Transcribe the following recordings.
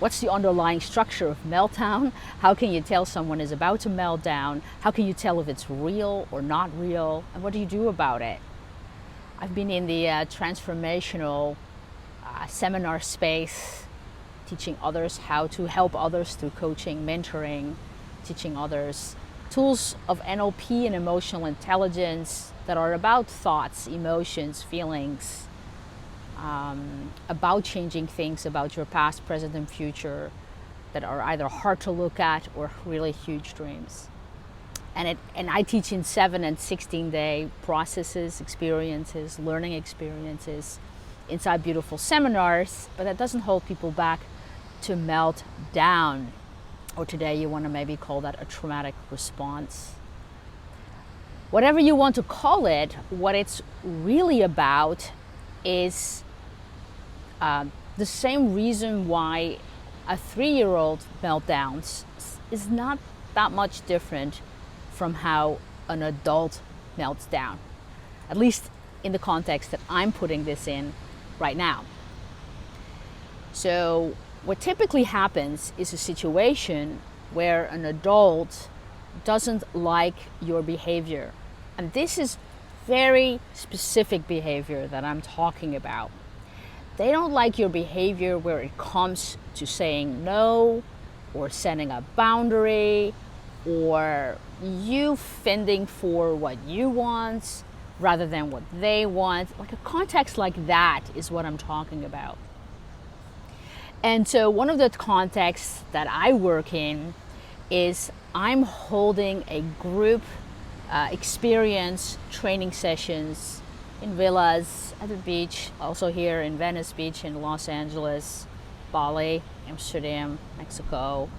What's the underlying structure of meltdown? How can you tell someone is about to melt down? How can you tell if it's real or not real? And what do you do about it? I've been in the transformational seminar space, teaching others how to help others through coaching, mentoring, teaching others tools of NLP and emotional intelligence that are about thoughts, emotions, feelings, about changing things about your past, present, and future that are either hard to look at or really huge dreams. And I teach in 7 and 16-day processes, experiences, learning experiences inside beautiful seminars, but that doesn't hold people back to melt down. Or today you want to maybe call that a traumatic response. Whatever you want to call it, what it's really about is the same reason why a 3-year-old meltdowns is not that much different from how an adult melts down, at least in the context that I'm putting this in right now. So what typically happens is a situation where an adult doesn't like your behavior. And this is very specific behavior that I'm talking about. They don't like your behavior where it comes to saying no, or setting a boundary, or you fending for what you want rather than what they want. Like a context like that is what I'm talking about. And so one of the contexts that I work in is I'm holding a group experience training sessions in villas at the beach, also here in Venice Beach, in Los Angeles, Bali, Amsterdam, Mexico.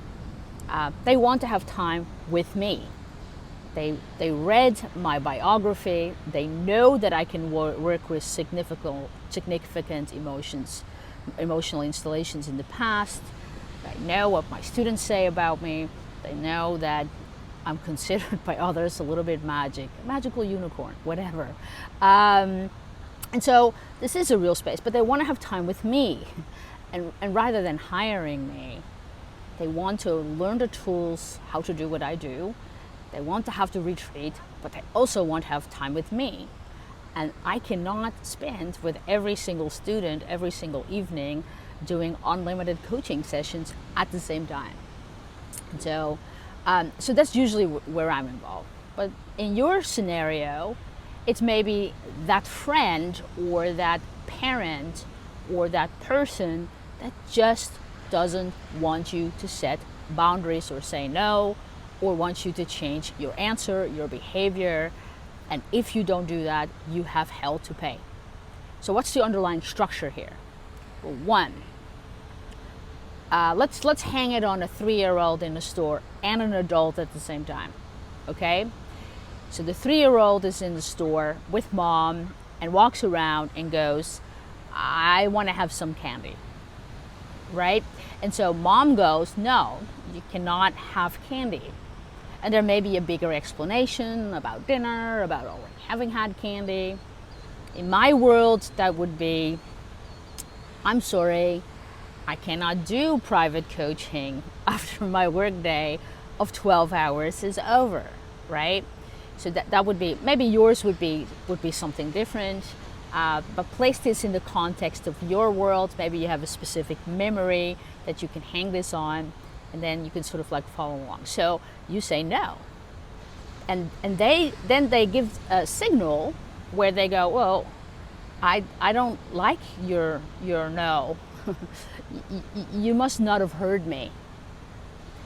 They want to have time with me. They read my biography. They know that I can work with significant emotional installations in the past. They know what my students say about me. They know that I'm considered by others a little bit magical unicorn, whatever. And so this is a real space, but they want to have time with me. And rather than hiring me, they want to learn the tools, how to do what I do. They want to have the retreat, but they also want to have time with me. And I cannot spend with every single student, every single evening, doing unlimited coaching sessions at the same time. And so that's usually where I'm involved. But in your scenario, it's maybe that friend or that parent or that person that just doesn't want you to set boundaries or say no, or wants you to change your answer, your behavior. And if you don't do that, you have hell to pay. So what's the underlying structure here? Well, one, let's hang it on a 3-year-old in a store and an adult at the same time, okay? So the 3-year-old is in the store with mom and walks around and goes, I want to have some candy, right? And so mom goes, no, you cannot have candy. And there may be a bigger explanation about dinner, about already having had candy. In my world, that would be, I'm sorry, I cannot do private coaching after my workday of 12 hours is over, right? So that would be, maybe yours would be something different, but place this in the context of your world. Maybe you have a specific memory that you can hang this on, and then you can sort of like follow along. So you say no. And they give a signal where they go, well, I don't like your no. You must not have heard me.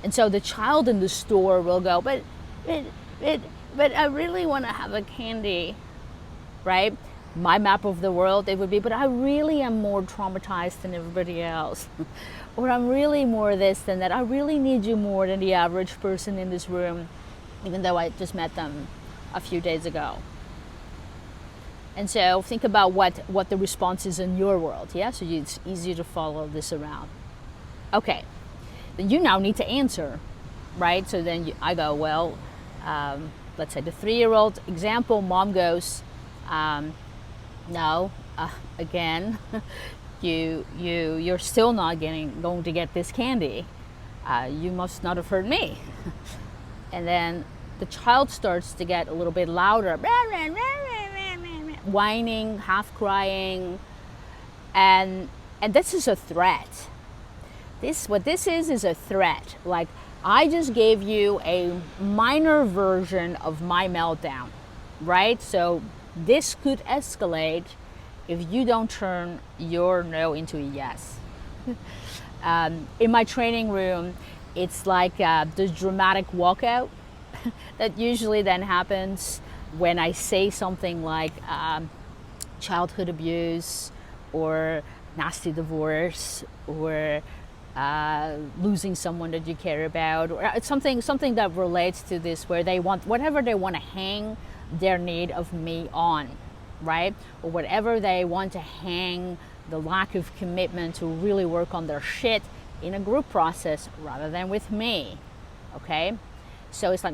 And so the child in the store will go, but I really want to have a candy, right? My map of the world, it would be, but I really am more traumatized than everybody else. Or I'm really more this than that. I really need you more than the average person in this room, even though I just met them a few days ago. And so think about what the response is in your world, yeah? So it's easier to follow this around. Okay, then you now need to answer, right? So then I go, well, let's say the 3-year-old example, mom goes, no, again, you're still not going to get this candy. You must not have heard me. And then the child starts to get a little bit louder, whining, half crying, and this is a threat. What this is a threat. Like, I just gave you a minor version of my meltdown, right? So this could escalate if you don't turn your no into a yes. In my training room, it's like this dramatic walkout that usually then happens when I say something like childhood abuse or nasty divorce or losing someone that you care about, or something that relates to this, where they want whatever they want to hang their need of me on, right? Or whatever they want to hang the lack of commitment to really work on their shit in a group process rather than with me. Okay? So it's like,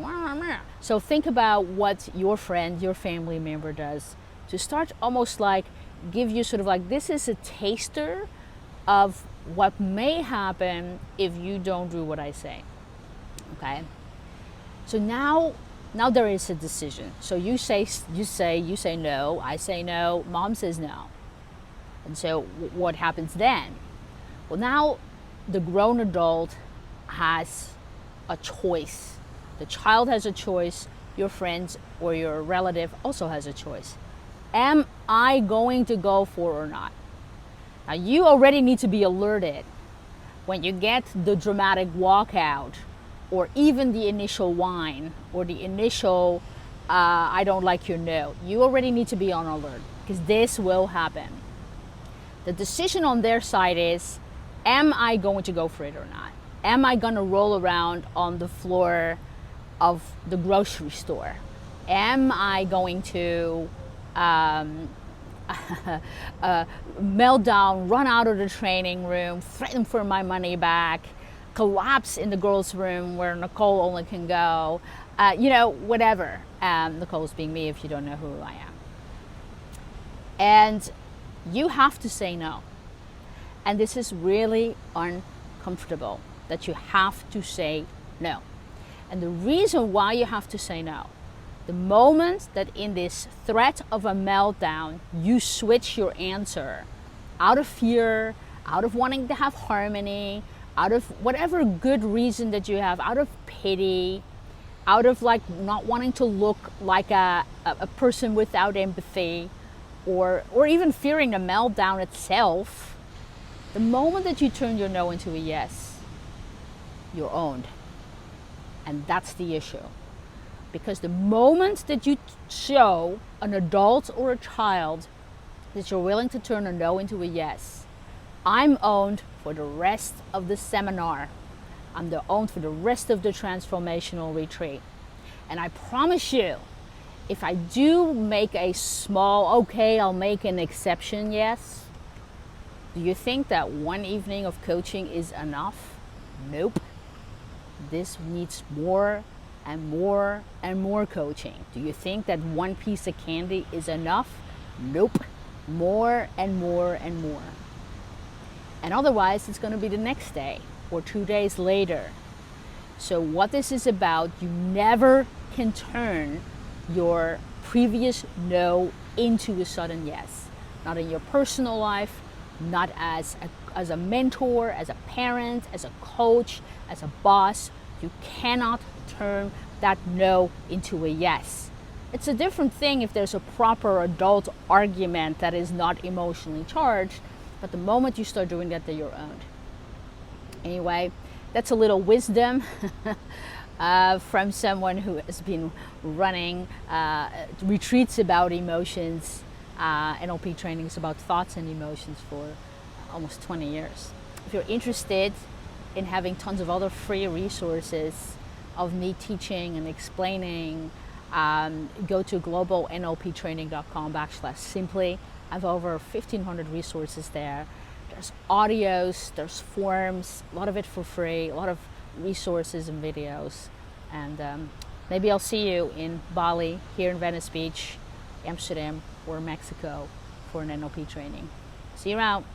so think about what your friend, your family member does to start almost like give you sort of like, this is a taster of what may happen if you don't do what I say. Okay? So now there is a decision. So you say no, I say no, mom says no. And so what happens then? Well, now the grown adult has a choice. The child has a choice. Your friends or your relative also has a choice. Am I going to go for or not? Now, you already need to be alerted when you get the dramatic walkout, or even the initial whine, or the initial I don't like your no. You already need to be on alert, because this will happen. The decision on their side is, am I going to go for it or not? Am I going to roll around on the floor of the grocery store? Am I going to melt down, run out of the training room, threaten for my money back, collapse in the girls' room where Nicole only can go, whatever. Nicole's being me if you don't know who I am. And you have to say no. And this is really uncomfortable, that you have to say no. And the reason why you have to say no, the moment that in this threat of a meltdown, you switch your answer out of fear, out of wanting to have harmony, out of whatever good reason that you have, out of pity, out of like not wanting to look like a person without empathy, or even fearing the meltdown itself, the moment that you turn your no into a yes, you're owned. And that's the issue. Because the moment that you show an adult or a child that you're willing to turn a no into a yes, I'm owned for the rest of the seminar. I'm owned for the rest of the transformational retreat. And I promise you, if I do make a small, okay, I'll make an exception yes, do you think that one evening of coaching is enough? Nope. This needs more and more and more coaching. Do you think that one piece of candy is enough? Nope. More and more and more. And otherwise, it's going to be the next day or 2 days later. So what this is about, you never can turn your previous no into a sudden yes. Not in your personal life, not as a mentor, as a parent, as a coach, as a boss. You cannot turn that no into a yes. It's a different thing if there's a proper adult argument that is not emotionally charged, but the moment you start doing that, then you're owned. Anyway, that's a little wisdom from someone who has been running retreats about emotions, NLP trainings about thoughts and emotions for almost 20 years. If you're interested in having tons of other free resources of me teaching and explaining, go to globalnlptraining.com/simply. I have over 1,500 resources there. There's audios, there's forms, a lot of it for free, a lot of resources and videos. And maybe I'll see you in Bali, here in Venice Beach, Amsterdam, or Mexico for an NLP training. See you around.